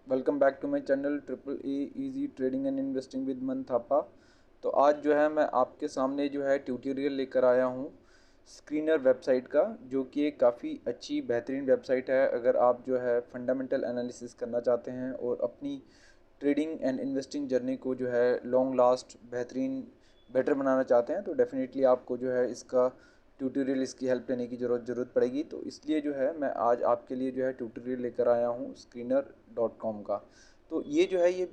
Welcome back to my channel triple A easy trading and investing with Man Thapa. तो आज जो है मैं आपके सामने जो है ट्यूटोरियल लेकर आया हूँ स्क्रीनर वेबसाइट का, जो कि एक काफ़ी अच्छी बेहतरीन वेबसाइट है। अगर आप जो है फंडामेंटल एनालिसिस करना चाहते हैं और अपनी ट्रेडिंग एंड इन्वेस्टिंग जर्नी को जो है लॉन्ग लास्ट बेटर बनाना चाहते हैं, तो डेफिनेटली आपको जो है इसका ट्यूटोरियल, इसकी हेल्प लेने की ज़रूरत पड़ेगी। तो इसलिए जो है मैं आज आपके लिए जो है ट्यूटोरियल लेकर आया हूँ screener.com का। तो ये जो है, ये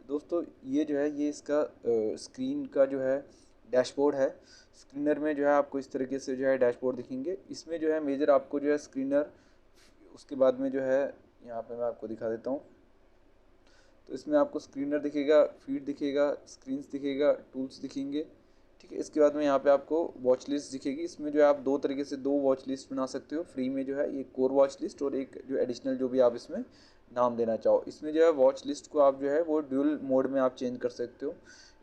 दोस्तों, ये जो है ये इसका स्क्रीन का जो है डैशबोर्ड है। स्क्रीनर में जो है आपको इस तरीके से जो है डैशबोर्ड दिखेंगे। इसमें जो है मेजर आपको जो है स्क्रीनर, उसके बाद में जो है यहाँ पे मैं आपको दिखा देता हूँ। तो इसमें आपको स्क्रीनर दिखेगा, फीड दिखेगा, स्क्रीन्स दिखेगा, टूल्स दिखेंगे। ठीक है, इसके बाद में यहाँ पे आपको वॉच लिस्ट दिखेगी। इसमें जो है आप दो तरीके से दो वॉच लिस्ट बना सकते हो फ्री में, जो है ये कोर वॉच लिस्ट और एक जो एडिशनल जो भी आप इसमें नाम देना चाहो। इसमें जो है वॉच लिस्ट को आप जो है वो ड्यूल मोड में आप चेंज कर सकते हो।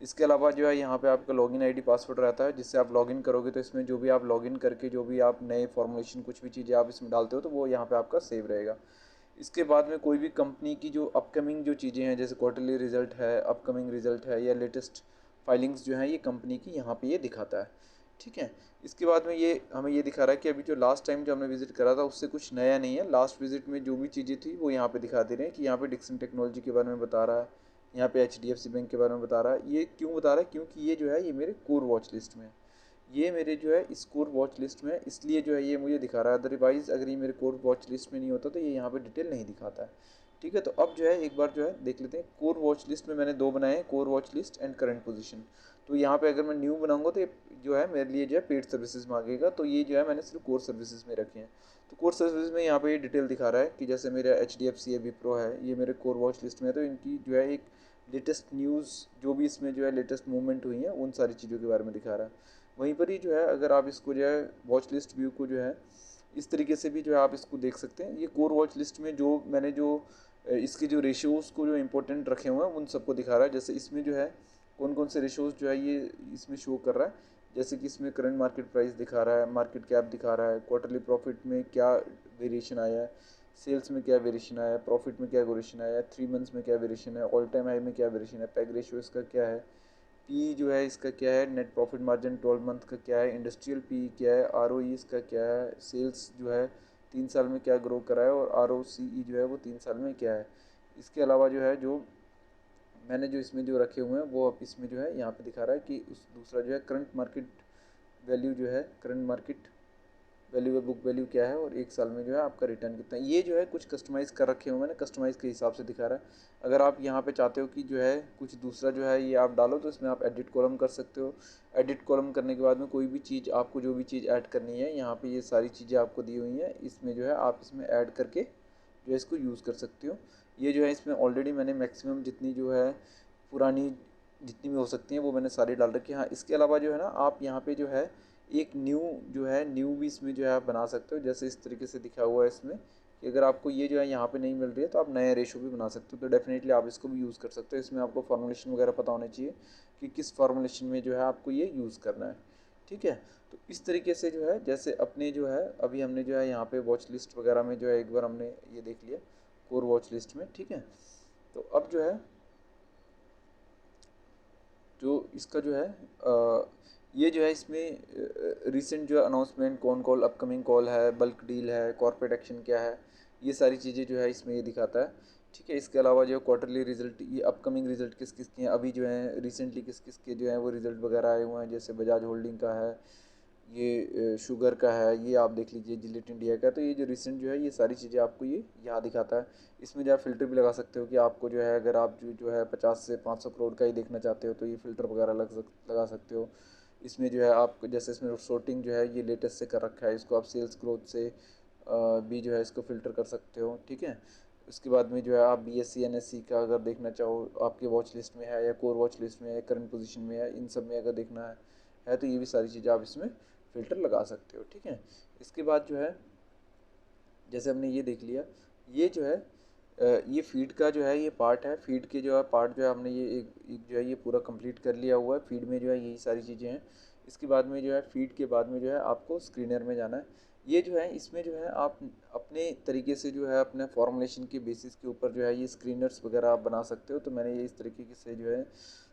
इसके अलावा जो है यहाँ पे आपका लॉगिन आईडी पासवर्ड रहता है, जिससे आप लॉगिन करोगे तो इसमें जो भी आप लॉगिन करके जो भी आप नए फॉर्मुलेशन कुछ भी चीज़ें आप इसमें डालते हो तो वो यहाँ पे आपका सेव रहेगा। इसके बाद में कोई भी कंपनी की जो अपकमिंग जो चीज़ें हैं, जैसे क्वार्टरली रिजल्ट है, अपकमिंग रिजल्ट है या लेटेस्ट फाइलिंग्स जो हैं, ये कंपनी की यहाँ पे ये दिखाता है। ठीक है, इसके बाद में ये हमें ये दिखा रहा है कि अभी जो लास्ट टाइम जो हमने विजिट करा था उससे कुछ नया नहीं है। लास्ट विजिट में जो भी चीज़ें थी वो यहाँ पे दिखा दे रहे हैं कि यहाँ पे डिक्सन टेक्नोलॉजी के बारे में बता रहा है, यहाँ पे HDFC बैंक के बारे में बता रहा है। ये क्यों बता रहा है? क्योंकि ये जो है ये मेरे कोर वॉच लिस्ट में है। ये मेरे जो है इस कोर वॉच लिस्ट में है, इसलिए जो है ये मुझे दिखा रहा है। अदरवाइज़ अगर ये मेरे कोर वॉच लिस्ट में नहीं होता तो ये यहाँ पे डिटेल नहीं दिखाता है। ठीक है, तो अब जो है एक बार जो है देख लेते हैं। कोर वॉच लिस्ट में मैंने दो बनाए हैं, core watch list and current position. तो यहाँ पे अगर मैं न्यू बनाऊंगा तो ये जो है मेरे लिए जो है पेड सर्विसेज मांगेगा, तो ये जो है मैंने सिर्फ कोर सर्विसेज में रखे हैं। तो कोर सर्विसेज में यहाँ पे ये डिटेल दिखा रहा है कि जैसे मेरा HDFC है, विप्रो है, ये मेरे कोर वॉच लिस्ट में है। तो इनकी जो है एक लेटेस्ट न्यूज़ जो भी इसमें जो है लेटेस्ट मूवमेंट हुई है उन सारी चीज़ों के बारे में दिखा रहा है। वहीं पर ही जो है अगर आप इसको जो है वॉच लिस्ट व्यू को जो है इस तरीके से भी जो है आप इसको देख सकते हैं। ये कोर वॉच लिस्ट में जो मैंने जो इसके जो रेशियोज़ को जो इंपॉर्टेंट रखे हुए हैं उन सबको दिखा रहा है। जैसे इसमें जो है कौन कौन से रेशियोज़ जो है ये इसमें शो कर रहा है। जैसे कि इसमें करंट मार्केट प्राइस दिखा रहा है, मार्केट कैप दिखा रहा है, क्वार्टरली प्रॉफिट में क्या वेरिएशन आया है, सेल्स में क्या वेरिएशन आया है, प्रॉफिट में क्या वेरिएशन आया है, 3 मंथ्स में क्या वेरिएशन है, ऑल टाइम हाई में क्या वेरिएशन है, पैग रेशियो इसका क्या है, पी जो है इसका क्या है, नेट प्रॉफिट मार्जिन 12 मंथ का क्या है, इंडस्ट्रियल पी क्या है, ROE इसका क्या है, सेल्स जो है 3 साल में क्या ग्रो करा है और ROCE जो है वो 3 साल में क्या है। इसके अलावा जो है जो मैंने जो इसमें जो रखे हुए हैं वो अब इसमें जो है यहाँ पे दिखा रहा है कि उस दूसरा जो है करंट मार्केट वैल्यू जो है, करंट मार्केट वैल्यू या बुक वैल्यू क्या है और 1 साल में जो है आपका रिटर्न कितना है। ये जो है कुछ कस्टमाइज़ कर रखे हुए मैंने, कस्टमाइज़ के हिसाब से दिखा रहा है। अगर आप यहाँ पे चाहते हो कि जो है कुछ दूसरा जो है ये आप डालो तो इसमें आप एडिट कॉलम कर सकते हो। एडिट कॉलम करने के बाद में कोई भी चीज़ आपको जो भी चीज़ ऐड करनी है, यहाँ पे ये सारी चीज़ें आपको दी हुई हैं। इसमें जो है आप इसमें ऐड करके जो है इसको यूज़ कर सकते हो। ये जो है इसमें ऑलरेडी मैंने मैक्सिमम जितनी जो है पुरानी जितनी भी हो सकती हैं वो मैंने सारी डाल रखी है। हाँ, इसके अलावा जो है ना आप यहाँ पे जो है एक न्यू जो है न्यू भी इसमें जो है आप बना सकते हो। जैसे इस तरीके से दिखा हुआ है इसमें कि अगर आपको ये जो है यहाँ पे नहीं मिल रही है तो आप नया रेशो भी बना सकते हो। तो डेफिनेटली आप इसको भी यूज़ कर सकते हो। इसमें आपको फॉर्मुलेशन वगैरह पता होना चाहिए कि किस फॉर्मुलेशन में जो है आपको ये यूज़ करना है। ठीक है, तो इस तरीके से जो है जैसे अपने जो है अभी हमने जो है यहाँ पे वॉच लिस्ट वगैरह में जो है एक बार हमने ये देख लिया कोर वॉच लिस्ट में। ठीक है, तो अब जो है जो इसका जो है ये जो है इसमें रिसेंट जो है अनाउंसमेंट, कौन कॉल, अपकमिंग कॉल है, बल्क डील है, कॉर्पोरेट एक्शन क्या है, ये सारी चीज़ें जो है इसमें ये दिखाता है। ठीक है, इसके अलावा जो क्वार्टरली रिजल्ट, ये अपकमिंग रिजल्ट किस किस के हैं, अभी जो है रिसेंटली किस किस के जो है वो रिजल्ट वगैरह आए हुए हैं। जैसे बजाज होल्डिंग का है, ये शुगर का है, ये आप देख लीजिए जिलेट इंडिया का। तो ये जो रिसेंट जो है ये सारी चीज़ें आपको ये यहाँ दिखाता है। इसमें जो है फ़िल्टर भी लगा सकते हो कि आपको जो है अगर आप जो है 50 से 500 करोड़ का ही देखना चाहते हो तो ये फ़िल्टर वगैरह लगा सकते हो। इसमें जो है आप जैसे इसमें sorting जो है ये लेटेस्ट से कर रखा है, इसको आप सेल्स ग्रोथ से भी जो है इसको फ़िल्टर कर सकते हो। ठीक है, उसके बाद में जो है आप BSE NSE का अगर देखना चाहो, आपके वॉच लिस्ट में है या कोर वॉच लिस्ट में है, करंट पोजीशन में है, इन सब में अगर देखना है तो ये भी सारी चीज़ें आप इसमें फ़िल्टर लगा सकते हो। ठीक है, इसके बाद जो है जैसे हमने ये देख लिया, ये जो है ये फीड का जो है ये पार्ट है। फीड के जो है पार्ट जो है हमने ये एक जो है ये पूरा कंप्लीट कर लिया हुआ है। फीड में जो है यही सारी चीज़ें हैं। इसके बाद में जो है फीड के बाद में जो है आपको स्क्रीनर में जाना है। ये जो है इसमें जो है आप अपने तरीके से जो है अपने फॉर्मुलेशन के बेसिस के ऊपर जो है ये स्क्रीनर्स वगैरह आप बना सकते हो। तो मैंने ये इस तरीके से जो है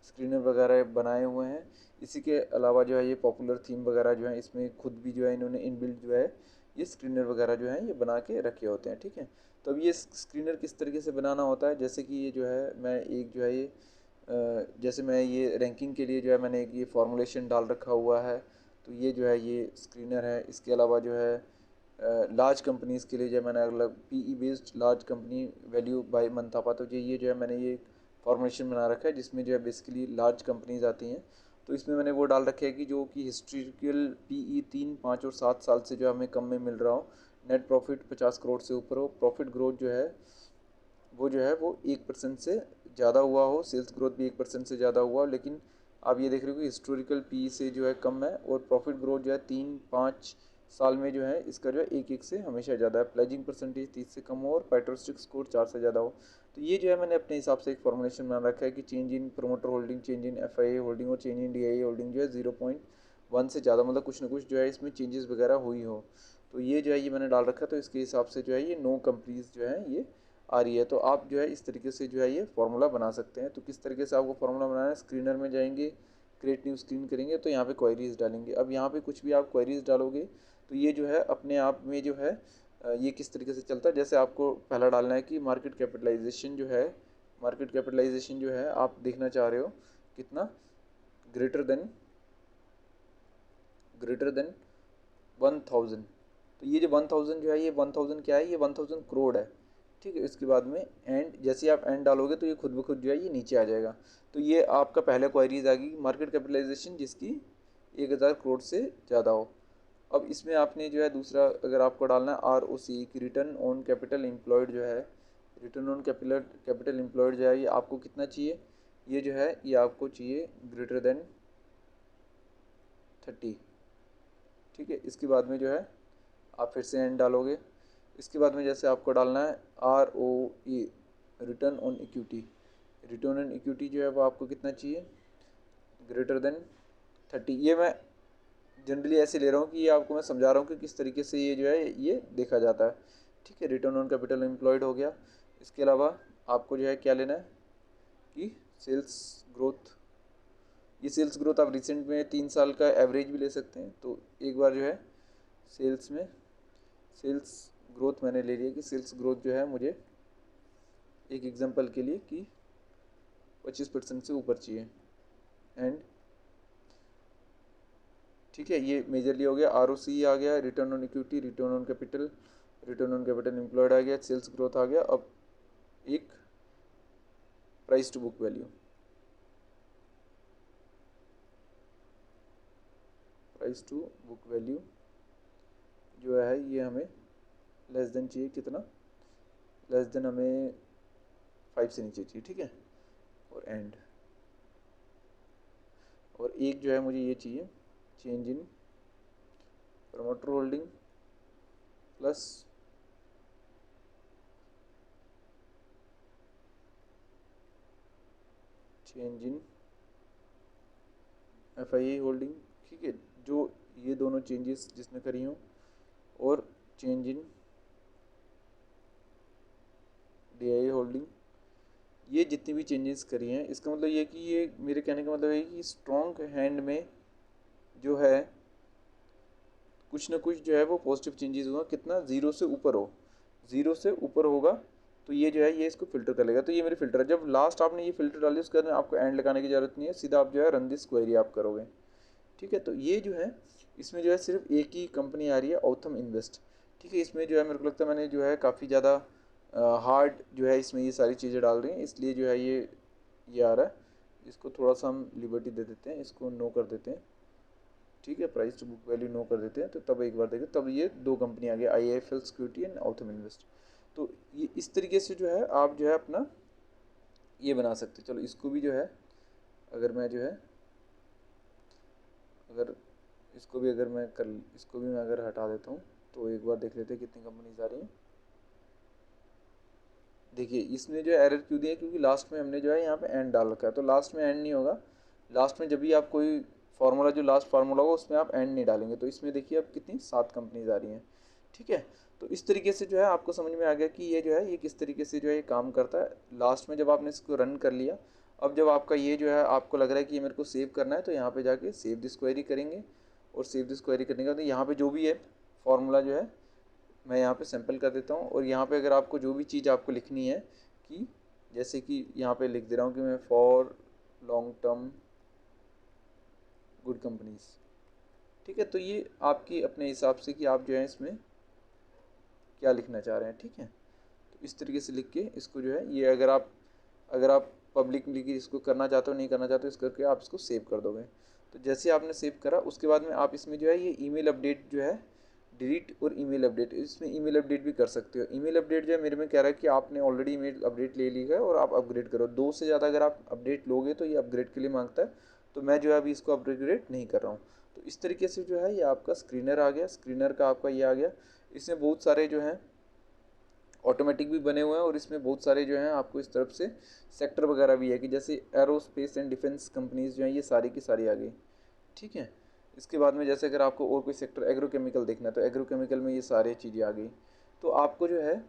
स्क्रीनर वगैरह बनाए हुए हैं। इसी के अलावा जो है ये पॉपुलर थीम वगैरह जो है इसमें खुद भी जो है इन्होंने इनबिल्ट जो है ये स्क्रीनर वगैरह जो है ये बना के रखे होते हैं, ठीक है। तो अब ये स्क्रीनर किस तरीके से बनाना होता है, जैसे कि ये जो है मैं एक जो है ये जैसे मैं ये रैंकिंग के लिए जो है मैंने एक ये फॉर्मुलेशन डाल रखा हुआ है। तो ये जो है ये स्क्रीनर है। इसके अलावा जो है लार्ज कंपनीज़ के लिए जो है मैंने अलग PE based large company value by Manthapa, तो ये जो है मैंने ये फॉर्मेशन बना रखा है जिसमें जो है बेसिकली लार्ज कंपनीज़ आती हैं। तो इसमें मैंने वो डाल रखे है कि जो कि हिस्ट्रिकल पीई 3, 5 और 7 साल से जो हमें कम में मिल रहा हो, नेट प्रॉफिट 50 करोड़ से ऊपर हो, प्रॉफिट ग्रोथ जो है वो 1% से ज़्यादा हुआ हो, सेल्स ग्रोथ भी 1% से ज़्यादा हुआ हो। लेकिन आप ये देख रहे हो कि हिस्टोरिकल पी से जो है कम है, और प्रॉफिट ग्रोथ जो है 3-5 साल में जो है इसका जो है 1-1 से हमेशा ज़्यादा है। प्लेजिंग परसेंटेज 30 से कम हो और पैट्रिस्टिक स्कोर 4 से ज़्यादा हो। तो ये जो है मैंने अपने हिसाब से एक फॉर्मुलेशन बना रखा है कि change in promoter holding, change in FIA holding और चेंज इन डीआईए होल्डिंग जो है 0.1 से ज़्यादा, मतलब कुछ ना कुछ जो है इसमें चेंजेस वगैरह हुई हो। तो ये जो है ये मैंने डाल रखा है। तो इसके हिसाब से जो है ये नो कंपनीज जो है ये आ रही है। तो आप जो है इस तरीके से जो है ये फार्मूला बना सकते हैं। तो किस तरीके से आपको फार्मूला बनाना है, स्क्रीनर में जाएंगे, क्रिएट न्यू स्क्रीन करेंगे, तो यहाँ पे क्वेरीज डालेंगे। अब यहाँ पे कुछ भी आप क्वेरीज डालोगे तो ये जो है अपने आप में जो है ये किस तरीके से चलता है। जैसे आपको पहला डालना है कि मार्केट कैपिटलाइजेशन जो है आप देखना चाह रहे हो कितना, ग्रेटर देन 1000। तो ये जो 1000 जो है ये 1000 क्या है, ये 1000 करोड़ है, ठीक है। इसके बाद में एंड, जैसे आप एंड डालोगे तो ये खुद ब खुद जो है ये नीचे आ जाएगा। तो ये आपका पहले क्वेरीज आ गई, मार्केट कैपिटलाइजेशन जिसकी 1000 करोड़ से ज़्यादा हो। अब इसमें आपने जो है दूसरा अगर आपको डालना है आर ओ सी की रिटर्न ऑन कैपिटल एम्प्लॉयड जो है, रिटर्न ऑन कैपिटल एम्प्लॉयड जो है ये आपको कितना चाहिए, ये जो है ये आपको चाहिए ग्रेटर देन 30, ठीक है। इसके बाद में जो है आप फिर से एंड डालोगे। इसके बाद में जैसे आपको डालना है R O E, return on equity, return on equity जो है वो आपको कितना चाहिए, ग्रेटर देन 30। ये मैं जनरली ऐसे ले रहा हूँ कि ये आपको मैं समझा रहा हूँ कि किस तरीके से ये जो है ये देखा जाता है, ठीक है। रिटर्न ऑन कैपिटल एम्प्लॉयड हो गया। इसके अलावा आपको जो है क्या लेना है कि सेल्स ग्रोथ, ये सेल्स ग्रोथ आप रिसेंट में 3 साल का एवरेज भी ले सकते हैं। तो एक बार जो है सेल्स ग्रोथ मैंने ले लिया कि सेल्स ग्रोथ जो है मुझे एक एग्जांपल के लिए कि 25% से ऊपर चाहिए एंड, ठीक है। ये मेजरली हो गया। आर ओ सी आ गया, return on equity, return on capital employed आ गया, सेल्स ग्रोथ आ गया। अब एक price to book value, price to book value जो है ये हमें लेस देन चाहिए, कितना, लेस देन हमें 5 से नीचे चाहिए, ठीक है। और एंड, और एक जो है मुझे ये चाहिए change in promoter holding plus change in FIA holding, ठीक है। जो ये दोनों चेंजेस जिसने करी हों, और चेंज इन डीआईए होल्डिंग, ये जितनी भी चेंजेस करी हैं इसका मतलब ये कि ये मेरे कहने का मतलब है कि स्ट्रॉन्ग हैंड में जो है कुछ ना कुछ जो है वो पॉजिटिव चेंजेस हुआ, कितना, 0 से ऊपर हो, 0 से ऊपर होगा तो ये जो है ये इसको फिल्टर कर लेगा। तो ये मेरी फिल्टर है। जब लास्ट आपने ये फिल्टर डाली उसके बाद आपको एंड लगाने की ज़रूरत नहीं है, सीधा आप जो है रन दिस क्वेरी आप करोगे, ठीक है। तो ये जो है इसमें जो है सिर्फ एक ही कंपनी आ रही है, ऑथम इन्वेस्ट, ठीक है। इसमें जो है मेरे को लगता है मैंने जो है काफ़ी ज़्यादा हार्ड जो है इसमें ये सारी चीज़ें डाल रही हैं, इसलिए जो है ये आ रहा है। इसको थोड़ा सा हम लिबर्टी दे देते हैं, इसको नो कर देते हैं, ठीक है। प्राइस टू बुक वैल्यू नो कर देते हैं। तो तब एक बार देखें, तब ये दो कंपनी आ गई, IIFL security and Autham invest. तो ये इस तरीके से जो है आप जो है अपना ये बना सकते हैं। चलो इसको भी जो है अगर मैं जो है अगर इसको भी अगर मैं कर इसको भी मैं अगर हटा देता हूँ तो एक बार देख लेते हैं कितनी कंपनीज आ रही हैं। देखिए इसमें जो एरर क्यों दिया है, क्योंकि लास्ट में हमने जो है यहाँ पे एंड डाल रखा है। तो लास्ट में एंड नहीं होगा, लास्ट में जब भी आप कोई फार्मूला जो लास्ट फार्मूला होगा उसमें आप एंड नहीं डालेंगे। तो इसमें देखिए अब कितनी 7 कंपनीज आ रही हैं। ठीक है। तो इस तरीके से जो है आपको समझ में आ गया कि ये जो है ये किस तरीके से जो है ये काम करता है। लास्ट में जब आपने इसको रन कर लिया, अब जब आपका ये जो है आपको लग रहा है कि ये मेरे को सेव करना है, तो यहाँ पे जाके सेव दिस क्वेरी करेंगे, और सेव दिस क्वेरी करने के बाद यहाँ पे जो भी है फॉर्मूला जो है मैं यहाँ पे सैंपल कर देता हूँ। और यहाँ पे अगर आपको जो भी चीज़ आपको लिखनी है, कि जैसे कि यहाँ पे लिख दे रहा हूँ कि मैं for long term good companies, ठीक है। तो ये आपकी अपने हिसाब से कि आप जो है इसमें क्या लिखना चाह रहे हैं, ठीक है। तो इस तरीके से लिख के इसको जो है ये अगर आप पब्लिकली इसको करना चाहते हो नहीं करना चाहते हो, इस करके आप इसको सेव कर दोगे। तो जैसे आपने सेव करा उसके बाद में आप इसमें जो है ये ईमेल अपडेट जो है डिलीट और ईमेल अपडेट, इसमें ईमेल अपडेट भी कर सकते हो। ईमेल अपडेट जो है मेरे में कह रहा है कि आपने ऑलरेडी ईमेल अपडेट ले ली है और आप अपग्रेड करो। 2 से ज़्यादा अगर आप अपडेट लोगे तो ये अपग्रेड के लिए मांगता है, तो मैं जो है अभी इसको अपग्रेड नहीं कर रहा हूँ। तो इस तरीके से जो है ये आपका स्क्रीनर आ गया, स्क्रीनर का आपका ये आ गया। इसमें बहुत सारे जो हैं ऑटोमेटिक भी बने हुए हैं, और इसमें बहुत सारे जो हैं आपको इस तरफ से सेक्टर वगैरह भी है, कि जैसे एरोस्पेस एंड डिफेंस कंपनीज जो हैं ये सारी की सारी आ गई, ठीक है। इसके बाद में जैसे अगर आपको और कोई सेक्टर एग्रोकेमिकल देखना है, तो एग्रोकेमिकल में ये सारी चीज़ें आ गई। तो आपको जो है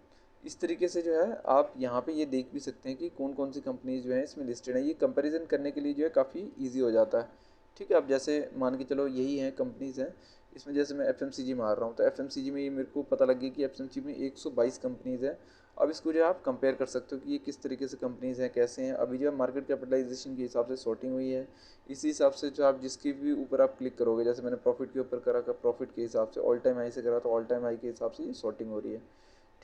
इस तरीके से जो है आप यहाँ पे ये देख भी सकते हैं कि कौन कौन सी कंपनीज जो हैं इसमें लिस्टेड हैं। ये कंपैरिजन करने के लिए जो है काफ़ी ईजी हो जाता है, ठीक है। अब जैसे मान के चलो यही हैं कंपनीज़ हैं, इसमें जैसे मैं FMCG मार रहा हूँ, तो FMCG में ये मेरे को पता लग गया कि FMCG में 122 कंपनीज़ हैं। अब इसको जो है आप कंपेयर कर सकते हो कि ये किस तरीके से कंपनीज़ हैं, कैसे हैं। अभी जो है मार्केट कैपिटलाइजेशन के हिसाब से सॉर्टिंग हुई है, इसी हिसाब से जो आप जिसके भी ऊपर आप क्लिक करोगे, जैसे मैंने प्रॉफिट के ऊपर करा, प्रॉफिट के हिसाब से ऑल टाइम हाई से करा, तो ऑल टाइम हाई के हिसाब से ये सॉर्टिंग हो रही है,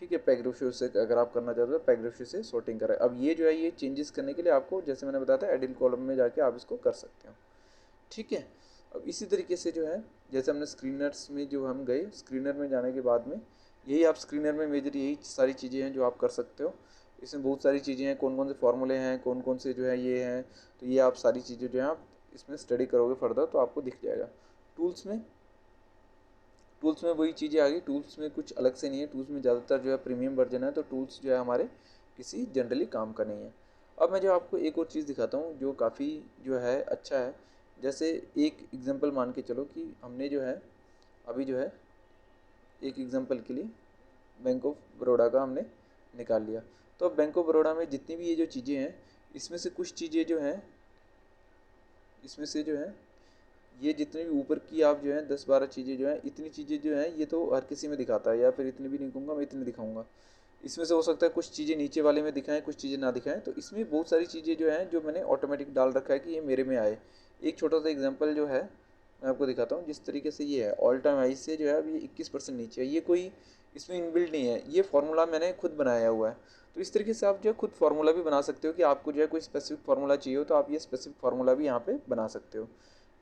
ठीक है। पैग रेशियो से अगर आप करना चाहते हो तो पैग रेशियो से सॉर्टिंग करें। अब ये जो है ये चेंजेस करने के लिए आपको जैसे मैंने बताया था एडिट कॉलम में जाके आप इसको कर सकते हो, ठीक है। अब इसी तरीके से जो है जैसे हमने स्क्रीनर्स में जो हम गए, स्क्रीनर में जाने के बाद में यही आप स्क्रीनर में मेजर यही सारी चीज़ें हैं जो आप कर सकते हो। इसमें बहुत सारी चीज़ें हैं, कौन कौन से फार्मूले हैं, कौन कौन से जो है ये हैं, तो ये आप सारी चीज़ें जो है आप इसमें स्टडी करोगे फर्दर तो आपको दिख जाएगा। टूल्स में वही चीज़ें आ गई। टूल्स में कुछ अलग से नहीं है, टूल्स में ज़्यादातर जो है प्रीमियम वर्जन है, तो टूल्स जो है हमारे किसी जनरली काम का नहीं है। अब मैं जो आपको एक और चीज़ दिखाता हूँ जो काफ़ी जो है अच्छा है। जैसे एक एग्जांपल मान के चलो कि हमने जो है अभी जो है एक एग्जांपल के लिए बैंक ऑफ बड़ौदा का हमने निकाल लिया। तो अब बैंक ऑफ बड़ौदा में जितनी भी ये जो चीज़ें हैं, इसमें से कुछ चीज़ें जो हैं, इसमें से जो है ये जितने भी ऊपर की आप जो है 10-12 चीज़ें जो हैं, इतनी चीज़ें जो हैं ये तो हर किसी में दिखाता है, या फिर इतनी भी नहीं कहूँगा मैं, इतनी दिखाऊंगा। इसमें से हो सकता है कुछ चीज़ें नीचे वाले में दिखाएं, कुछ चीज़ें ना दिखाएं। तो इसमें बहुत सारी चीज़ें जो हैं जो मैंने ऑटोमेटिक डाल रखा है कि ये मेरे में आए। एक छोटा सा एग्जांपल जो है मैं आपको दिखाता हूँ। जिस तरीके से ये है ऑल टाइम हाई से जो है अभी 21% नीचे है, ये कोई इसमें इनबिल्ट नहीं है, ये फार्मूला मैंने खुद बनाया हुआ है। तो इस तरीके से आप जो है खुद फार्मूला भी बना सकते हो, कि आपको जो है कोई स्पेसिफिक फार्मूला चाहिए हो तो आप ये स्पेसिफिक फार्मूला भी यहाँ पे बना सकते हो,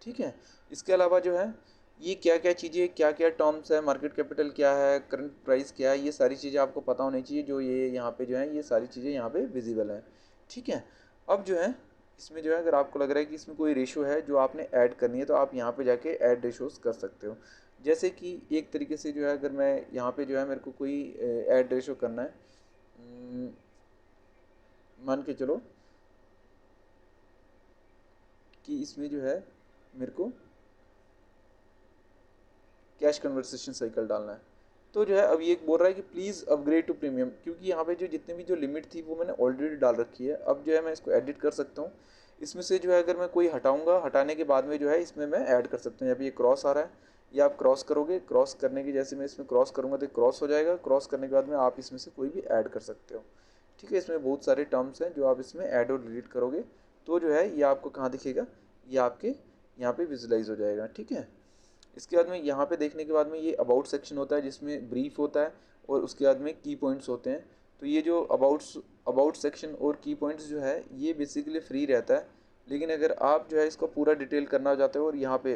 ठीक है। इसके अलावा जो है ये क्या क्या चीज़ें, क्या क्या टर्म्स है, मार्केट कैपिटल क्या है, करंट प्राइस क्या है, ये सारी चीज़ें आपको पता होनी चाहिए। जो ये यहाँ पे जो है ये सारी चीज़ें यहाँ पे विजिबल हैं, ठीक है। अब जो है इसमें जो है अगर आपको लग रहा है कि इसमें कोई रेशो है जो आपने ऐड करनी है, तो आप यहाँ पे जाके ऐड रेशोज कर सकते हो। जैसे कि एक तरीके से जो है अगर मैं यहाँ पे जो है मेरे को कोई ऐड रेशो करना है, मान के चलो कि इसमें जो है मेरे को कैश कन्वर्सेशन साइकिल डालना है। तो जो है अब ये बोल रहा है कि प्लीज़ अपग्रेड टू प्रीमियम, क्योंकि यहाँ पे जो जितने भी जो लिमिट थी वो मैंने ऑलरेडी डाल रखी है। अब जो है मैं इसको एडिट कर सकता हूँ। इसमें से जो है अगर मैं कोई हटाऊँगा, हटाने के बाद में जो है इसमें मैं ऐड कर सकता हूँ। यहाँ पे ये क्रॉस आ रहा है, ये आप क्रॉस करोगे, क्रॉस करने की जैसे मैं इसमें क्रॉस करूँगा तो क्रॉस हो जाएगा। क्रॉस करने के बाद में आप इसमें से कोई भी ऐड कर सकते हो, ठीक है। इसमें बहुत सारे टर्म्स हैं जो आप इसमें ऐड और डिलीट करोगे तो जो है ये आपको कहाँ दिखेगा, ये आपके यहाँ पे विजुलाइज हो जाएगा, ठीक है। इसके बाद में यहाँ पे देखने के बाद में ये अबाउट सेक्शन होता है जिसमें ब्रीफ होता है, और उसके बाद में की पॉइंट्स होते हैं। तो ये जो अबाउट सेक्शन और की पॉइंट्स जो है ये बेसिकली फ्री रहता है, लेकिन अगर आप जो है इसको पूरा डिटेल करना चाहते हो और यहाँ पे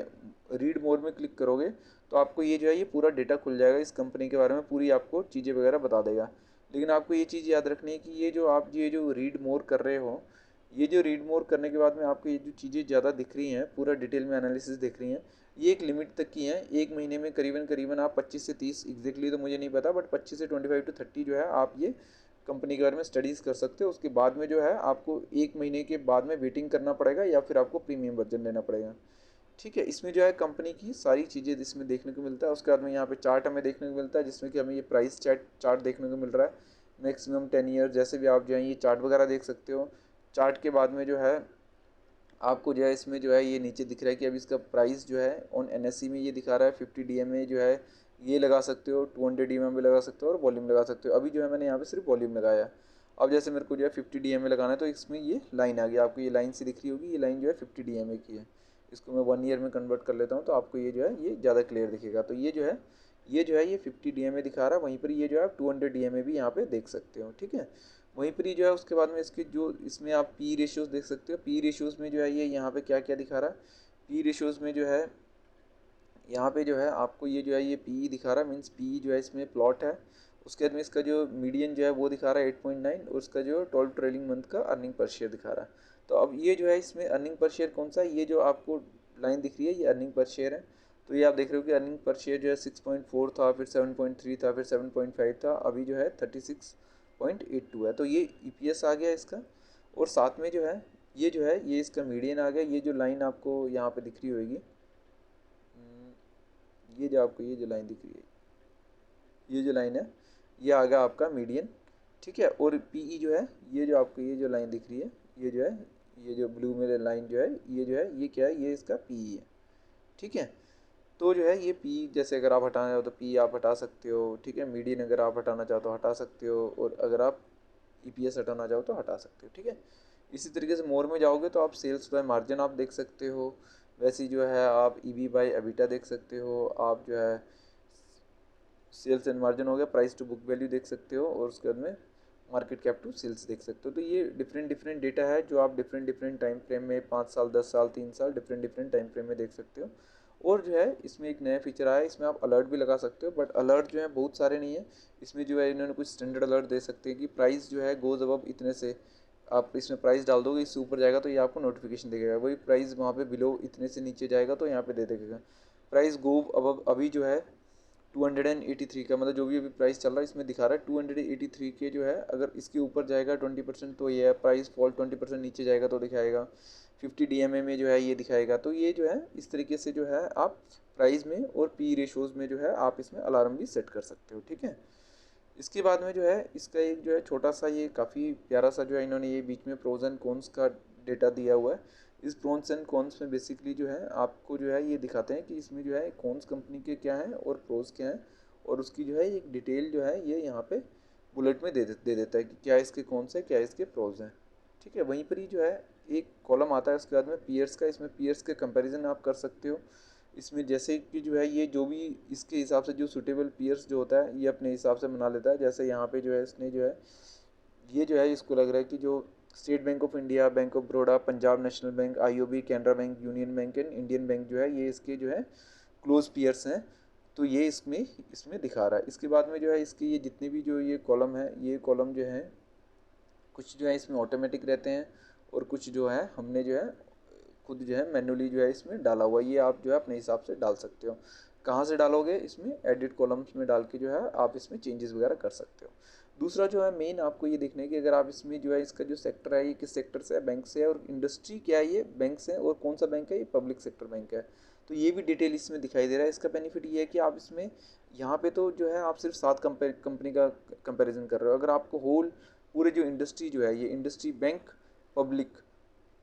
रीड मोर में क्लिक करोगे तो आपको ये जो है ये पूरा डेटा खुल जाएगा इस कंपनी के बारे में, पूरी आपको चीज़ें वगैरह बता देगा। लेकिन आपको ये चीज़ याद रखनी है कि ये जो रीड मोर कर रहे हो, ये जो रीड मोर करने के बाद में आपको ये जो चीज़ें ज़्यादा दिख रही हैं, पूरा डिटेल में एनालिसिस दिख रही हैं, ये एक लिमिट तक की हैं। एक महीने में करीबन आप 25 से 30, एग्जैक्टली तो मुझे नहीं पता, बट 25 से 25 टू 30 जो है आप ये कंपनी के बारे में स्टडीज़ कर सकते हो। उसके बाद में जो है आपको एक महीने के बाद में वेटिंग करना पड़ेगा, या फिर आपको प्रीमियम वर्जन लेना पड़ेगा। ठीक है। इसमें जो है कंपनी की सारी चीज़ें इसमें देखने को मिलता है। उसके बाद में यहाँ पे चार्ट हमें देखने को मिलता है, जिसमें कि हमें ये प्राइस चार्ट देखने को मिल रहा है, मैक्सिमम 10 ईयर, जैसे भी आप जो है ये चार्ट वगैरह देख सकते हो। चार्ट के बाद में जो है आपको जो है इसमें जो है ये नीचे दिख रहा है कि अब इसका प्राइस जो है ऑन एनएससी में ये दिखा रहा है 50 डीएमए जो है ये लगा सकते हो, 200 डीएमए भी लगा सकते हो और वॉल्यूम लगा सकते हो। अभी जो है मैंने यहाँ पे सिर्फ वॉल्यूम लगाया है। अब जैसे मेरे को जो है 50 डीएमए लगाना है तो इसमें ये लाइन आ गई, आपको ये लाइन सी दिख रही होगी, ये लाइन जो है 50 डीएमए की है। इसको मैं 1 ईयर में कन्वर्ट कर लेता हूँ तो आपको ये जो है ये ज़्यादा क्लियर दिखेगा। तो ये जो है ये 50 डीएमए दिखा रहा है, वहीं पर ये जो है आप 200 डीएमए भी यहाँ पे देख सकते हो। ठीक है, वहीं पर ही जो है उसके बाद में इसके जो इसमें आप पी रेशियोज़ देख सकते हो। पी रेशियोज़ में जो है ये यहाँ पे क्या क्या दिखा रहा है, पी रेशियोज़ में जो है यहाँ पे जो है आपको ये जो है ये पी दिखा रहा है, मीन्स पी जो है इसमें प्लॉट है। उसके बाद में इसका जो मीडियन जो है वो दिखा रहा है 8.9 और उसका जो 12 ट्रेलिंग मंथ का अर्निंग पर शेयर दिखा रहा है। तो अब ये जो है इसमें अर्निंग पर शेयर कौन सा है, ये जो आपको लाइन दिख रही है ये अर्निंग पर शेयर है। तो ये आप देख रहे हो कि अर्निंग पर शेयर जो है 6.4 था, फिर 7.3 था, फिर 7.5 था, अभी जो है 36.82 है। तो ये ईपीएस आ गया इसका। और साथ में जो है ये इसका मीडियन आ गया। ये जो लाइन आपको यहाँ पे दिख रही होगी, ये जो आपको ये जो लाइन दिख रही है, ये जो लाइन है ये आ गया आपका मीडियन। ठीक है, और पीई जो है ये जो आपको ये जो लाइन दिख रही है, ये जो है ये जो ब्लू में लाइन जो है ये क्या है, ये इसका पीई है। ठीक है, तो जो है ये पी जैसे अगर आप हटाना चाहो तो पी आप हटा सकते हो। ठीक है, मीडियन अगर आप हटाना चाहो तो हटा सकते हो, और अगर आप ईपीएस हटाना चाहो तो हटा सकते हो। ठीक है, इसी तरीके से मोर में जाओगे तो आप सेल्स बाय मार्जिन आप देख सकते हो। वैसे ही जो है आप ईबी बाय एबिटा देख सकते हो। आप जो है सेल्स एंड मार्जिन हो गया, प्राइस टू बुक वैल्यू देख सकते हो, और उसके बाद में मार्केट कैप टू सेल्स देख सकते हो। तो ये डिफरेंट डिफरेंट डेटा है जो आप डिफरेंट डिफरेंट टाइम फ्रेम में 5 साल 10 साल 3 साल डिफरेंट डिफरेंट टाइम फ्रेम में देख सकते हो। और जो है इसमें एक नया फीचर आया है, इसमें आप अलर्ट भी लगा सकते हो, बट अलर्ट जो है बहुत सारे नहीं है। इसमें जो है इन्होंने कुछ स्टैंडर्ड अलर्ट दे सकते हैं कि प्राइस जो है गोज अबव इतने से, आप इसमें प्राइस डाल दोगे, इससे ऊपर जाएगा तो ये आपको नोटिफिकेशन देगा। वही प्राइस वहाँ पे बिलो इतने से नीचे जाएगा तो यहाँ पे दे देगा प्राइस गो अबव। अभी जो है 283 का, मतलब जो भी अभी प्राइस चल रहा है इसमें दिखा रहा है 283 के जो है, अगर इसके ऊपर जाएगा 20% तो ये है, प्राइस फॉल 20% नीचे जाएगा तो दिखाएगा, 50 डीएमए में जो है ये दिखाएगा। तो ये जो है इस तरीके से जो है आप प्राइस में और पी रेशोज़ में जो है आप इसमें अलार्म भी सेट कर सकते हो। ठीक है, इसके बाद में जो है इसका एक जो है छोटा सा ये काफ़ी प्यारा सा जो है इन्होंने ये बीच में प्रोज एंड कॉन्स का डेटा दिया हुआ है। इस प्रोन्स एंड कॉन्स में बेसिकली जो है आपको जो है ये दिखाते हैं कि इसमें जो है कॉन्स कंपनी के क्या हैं और प्रोज क्या हैं, और उसकी जो है एक डिटेल जो है ये यहाँ पे बुलेट में दे देता है कि क्या इसके कॉन्स है क्या इसके प्रोज हैं। ठीक है, वहीं पर ही जो है एक कॉलम आता है उसके बाद में पीयर्स का, इसमें पीयर्स के कंपैरिजन आप कर सकते हो। इसमें जैसे कि जो है ये जो भी इसके हिसाब से जो सूटेबल पीयर्स जो होता है ये अपने हिसाब से बना लेता है। जैसे यहाँ पे जो है इसने जो है ये जो है इसको लग रहा है कि जो state bank of India, bank of Baroda, Punjab national bank, IOB, Canara bank, union bank and Indian bank जो है ये इसके जो है क्लोज पीयर्स हैं। तो ये इसमें दिखा रहा है। इसके बाद में जो है इसकी ये जितने भी जो ये कॉलम है, ये कॉलम जो है कुछ जो है इसमें ऑटोमेटिक रहते हैं और कुछ जो है हमने जो है खुद जो है मैनुअली जो है इसमें डाला हुआ। ये आप जो है अपने हिसाब से डाल सकते हो। कहाँ से डालोगे, इसमें एडिट कॉलम्स में डाल के जो है आप इसमें चेंजेस वगैरह कर सकते हो। दूसरा जो है मेन आपको ये देखना है कि अगर आप इसमें जो है इसका जो सेक्टर है ये किस सेक्टर से है, बैंक से है, और इंडस्ट्री क्या है ये बैंक से है, और कौन सा बैंक है ये पब्लिक सेक्टर बैंक है। तो ये भी डिटेल इसमें दिखाई दे रहा है। इसका बेनिफिट ये है कि आप इसमें यहाँ पे तो जो है आप सिर्फ 7 कंपनी का कंपेरिजन कर रहे हो। अगर आपको होल पूरे जो इंडस्ट्री जो है ये इंडस्ट्री बैंक पब्लिक,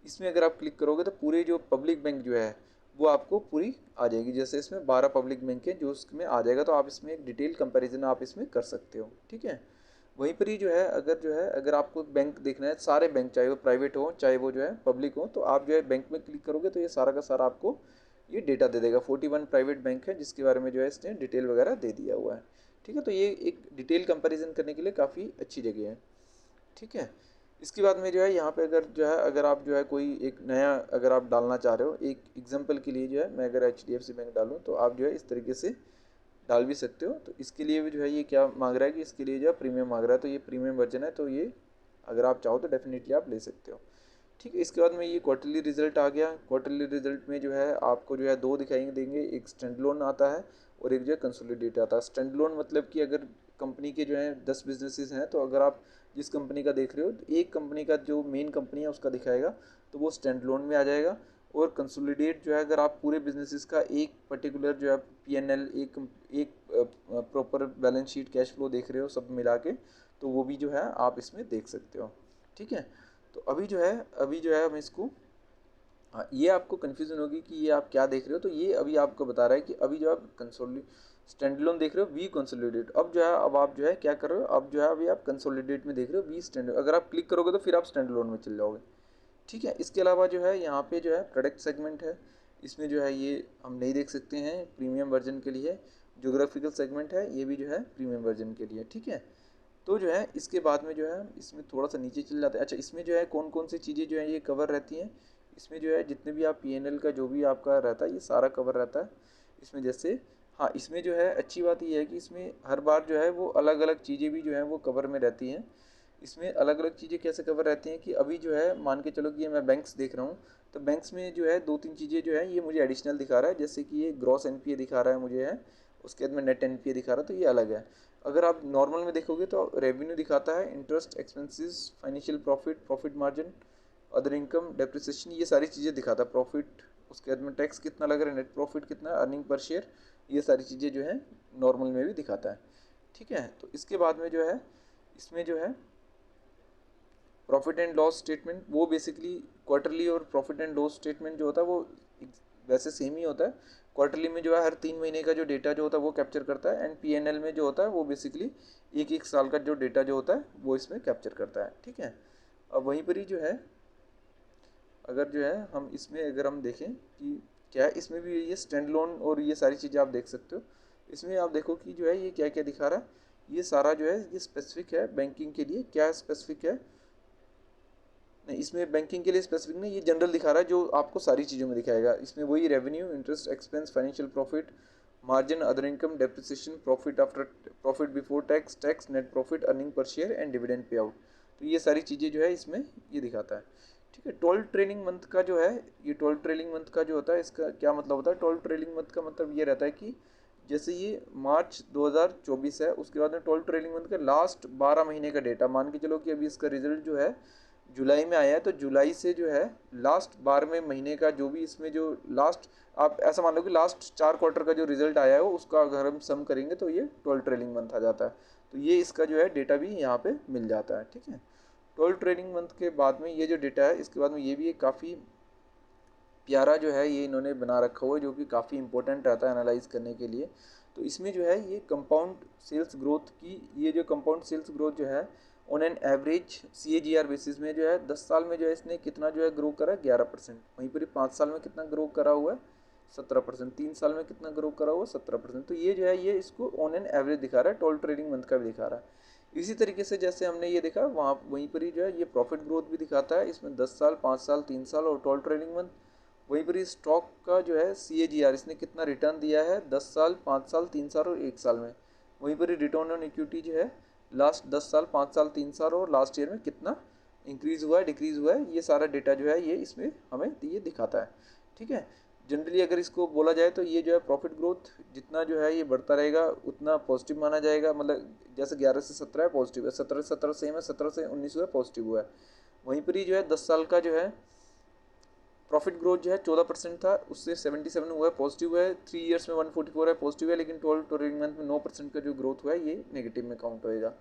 इसमें अगर आप क्लिक करोगे तो पूरे जो पब्लिक बैंक जो है वो आपको पूरी आ जाएगी। जैसे इसमें 12 पब्लिक बैंक है जो उसमें आ जाएगा, तो आप इसमें एक डिटेल कंपैरिजन आप इसमें कर सकते हो। ठीक है, वहीं पर ही जो है अगर आपको बैंक देखना है, सारे बैंक चाहे वो प्राइवेट हो चाहे वो जो है पब्लिक हो, तो आप जो है बैंक में क्लिक करोगे तो ये सारा का सारा आपको ये डेटा दे देगा। 41 प्राइवेट बैंक है जिसके बारे में जो है इसने डिटेल वगैरह दे दिया हुआ है। ठीक है, तो ये एक डिटेल कंपेरिजन करने के लिए काफ़ी अच्छी जगह है। ठीक है, इसके बाद में जो है यहाँ पे अगर आप जो है कोई एक नया अगर आप डालना चाह रहे हो, एक एग्जांपल के लिए जो है मैं अगर HDFC बैंक डालूँ तो आप जो है इस तरीके से डाल भी सकते हो। तो इसके लिए भी जो है ये क्या मांग रहा है कि इसके लिए जो है प्रीमियम मांग रहा है, तो ये प्रीमियम वर्जन है, तो ये अगर आप चाहो तो डेफिनेटली आप ले सकते हो। ठीक है, इसके बाद में ये क्वार्टरली रिजल्ट आ गया। क्वार्टरली रिजल्ट में जो है आपको जो है दो दिखाई देंगे, एक स्टैंड लोन आता है और एक जो है कंसोलिडेट आता है। स्टैंड लोन मतलब कि अगर कंपनी के जो है 10 बिजनेसेस हैं, तो अगर आप जिस कंपनी का देख रहे हो तो एक कंपनी का जो मेन कंपनी है उसका दिखाएगा तो वो स्टैंड लोन में आ जाएगा। और कंसोलिडेट जो है अगर आप पूरे बिजनेसेस का एक पर्टिकुलर जो है पीएनएल एक एक proper balance sheet cash flow देख रहे हो सब मिला के, तो वो भी जो है आप इसमें देख सकते हो। ठीक है, तो अभी जो है हम इसको, हाँ ये आपको कन्फ्यूज़न होगी कि ये आप क्या देख रहे हो, तो ये अभी आपको बता रहा है कि अभी जो आप कंसोली स्टैंडलोन देख रहे हो वी कंसोलिडेट, अब जो है अब आप जो है क्या कर रहे हो, अब जो है अभी आप कंसोलिडेट में देख रहे हो वी स्टैंड, अगर आप क्लिक करोगे तो फिर आप स्टैंडलोन में चल जाओगे। ठीक है, इसके अलावा जो है यहाँ पे जो है प्रोडक्ट सेगमेंट है, इसमें जो है ये हम नहीं देख सकते हैं, प्रीमियम वर्जन के लिए। जोग्राफिकल सेगमेंट है, ये भी जो है प्रीमियम वर्जन के लिए। ठीक है, तो जो है इसके बाद में जो है इसमें थोड़ा सा नीचे चल जाता है। अच्छा, इसमें जो है कौन कौन सी चीज़ें जो है ये कवर रहती हैं, इसमें जो है जितने भी आप पीएनएल का जो भी आपका रहता है ये सारा कवर रहता है इसमें। जैसे हाँ, इसमें जो है अच्छी बात ये है कि इसमें हर बार जो है वो अलग अलग चीज़ें भी जो है वो कवर में रहती हैं। इसमें अलग अलग चीज़ें कैसे कवर रहती हैं कि अभी जो है मान के चलो कि ये मैं बैंक्स देख रहा हूँ, तो बैंक्स में जो है दो तीन चीज़ें जो है ये मुझे एडिशनल दिखा रहा है, जैसे कि ये ग्रॉस एनपीए दिखा रहा है मुझे है, उसके बाद में नेट एनपीए दिखा रहा है, तो ये अलग है। अगर आप नॉर्मल में देखोगे तो रेवेन्यू दिखाता है, interest expenses, financial profit, profit margin, other income, depreciation, ये सारी चीज़ें दिखाता है, प्रॉफिट, उसके बाद में टैक्स कितना लग रहा है, नेट प्रॉफिट कितना है, अर्निंग पर शेयर, ये सारी चीज़ें जो है नॉर्मल में भी दिखाता है। ठीक है, तो इसके बाद में जो है इसमें जो है प्रॉफिट एंड लॉस स्टेटमेंट, वो बेसिकली क्वार्टरली और प्रॉफिट एंड लॉस स्टेटमेंट जो होता है वो वैसे सेम ही होता है। क्वार्टरली में जो है हर 3 महीने का जो डेटा जो होता है वो कैप्चर करता है, एंड पीएनएल में जो होता है वो बेसिकली एक एक साल का जो डेटा जो होता है वो इसमें कैप्चर करता है। ठीक है, अब वहीं पर ही जो है अगर जो है हम इसमें अगर हम देखें कि क्या है, इसमें भी ये स्टैंड लोन और ये सारी चीज़ें आप देख सकते हो। इसमें आप देखो कि जो है ये क्या क्या दिखा रहा है, ये सारा जो है ये स्पेसिफिक है बैंकिंग के लिए। क्या स्पेसिफिक है, नहीं इसमें बैंकिंग के लिए स्पेसिफिक नहीं, ये जनरल दिखा रहा है जो आपको सारी चीज़ों में दिखाएगा। इसमें वही revenue, interest expense, financial profit, margin, other income, depreciation, profit after, profit before tax, tax, net profit, earning per share and dividend pay out, तो ये सारी चीज़ें जो है इसमें ये दिखाता है। ठीक है, 12 ट्रेलिंग मंथ का जो है, ये 12 ट्रेलिंग मंथ का जो होता है इसका क्या मतलब होता है, 12 ट्रेलिंग मंथ का मतलब ये रहता है कि जैसे ये मार्च 2024 है, उसके बाद में 12 ट्रेलिंग मंथ का लास्ट 12 महीने का डेटा, मान के चलो कि अभी इसका रिजल्ट जो है जुलाई में आया है, तो जुलाई से जो है लास्ट 12वें महीने का जो भी इसमें जो लास्ट, आप ऐसा मान लो कि लास्ट 4 क्वार्टर का जो रिजल्ट आया है उसका अगर हम सम करेंगे तो ये 12 ट्रेलिंग मंथ आ जाता है। तो ये इसका जो है डेटा भी यहाँ पे मिल जाता है। ठीक है, 12 ट्रेलिंग मंथ के बाद में ये जो डेटा है, इसके बाद में ये भी एक काफ़ी प्यारा जो है ये इन्होंने बना रखा हुआ है, जो कि काफ़ी इंपॉर्टेंट रहता है एनालाइज करने के लिए। तो इसमें जो है ये कंपाउंड सेल्स ग्रोथ की, ये जो कंपाउंड सेल्स ग्रोथ जो है on an average CAGR basis में जो है 10 साल में जो है इसने कितना जो है ग्रो करा, 11%। वहीं पर 5 साल में कितना ग्रो करा हुआ है, 17%। 3 साल में कितना ग्रो करा हुआ है, 17%। तो ये जो है ये इसको ऑन एन एवरेज दिखा रहा है, 12 ट्रेडिंग मंथ का भी दिखा रहा है। इसी तरीके से जैसे हमने ये देखा वहाँ वहीं पर ही जो है ये प्रॉफिट ग्रोथ भी दिखाता है, इसमें 10 साल, 5 साल, 3 साल और 12 ट्रेडिंग मंथ। वहीं पर स्टॉक का जो है CAGR, इसने कितना रिटर्न दिया है 10 साल, 5 साल, 3 साल और 1 साल में। वहीं पर रिटर्न ऑन इक्विटी जो है लास्ट 10 साल, 5 साल, 3 साल और लास्ट ईयर में कितना इंक्रीज़ हुआ है, डिक्रीज़ हुआ है, ये सारा डेटा जो है ये इसमें हमें ये दिखाता है। ठीक है, जनरली अगर इसको बोला जाए तो ये जो है प्रॉफिट ग्रोथ जितना जो है ये बढ़ता रहेगा उतना पॉजिटिव माना जाएगा। मतलब जैसे 11 से 17 है पॉजिटिव है, 17 से 17 सेम है, 17 से 19 हुआ है पॉजिटिव हुआ है। वहीं पर ही जो है 10 साल का जो है प्रॉफिट ग्रोथ जो है 14% था, उससे 77 हुआ है पॉजिटिव हुआ है। 3 ईयर्स में 144 है पॉजिटिव है, लेकिन 12 ट्रेडिंग मंथ में 9% का जो ग्रोथ हुआ है ये नेगेटिव में काउंट होएगा।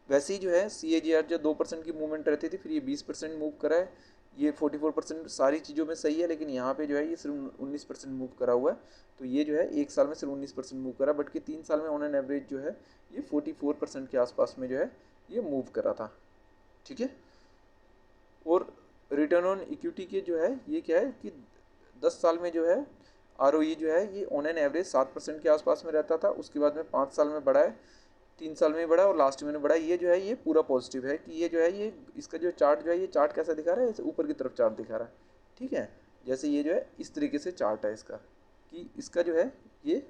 वैसे ही जो है CAGR जो 2% की मूवमेंट रहती थी, फिर ये 20% मूव करा है, ये 44%। सारी चीज़ों में सही है, लेकिन यहाँ पे जो है ये सिर्फ 19% मूव करा हुआ है। तो ये जो है एक साल में सिर्फ 19% मूव करा, बट कि 3 साल में ऑन एन एवरेज जो है ये 44% के आसपास में जो है ये मूव करा था। ठीक है, और रिटर्न ऑन इक्विटी के जो है ये क्या है कि 10 साल में जो है ROE जो है ये ऑन एन एवरेज 7% के आसपास में रहता था, उसके बाद में 5 साल में बढ़ा है, 3 साल में बढ़ा और लास्ट में बढ़ा। ये जो है ये पूरा पॉजिटिव है कि ये जो है ये इसका जो चार्ट जो है ये चार्ट कैसा दिखा रहा है, ऊपर की तरफ चार्ट दिखा रहा है। ठीक है, जैसे ये जो है इस तरीके से चार्ट है इसका, कि इसका जो है ये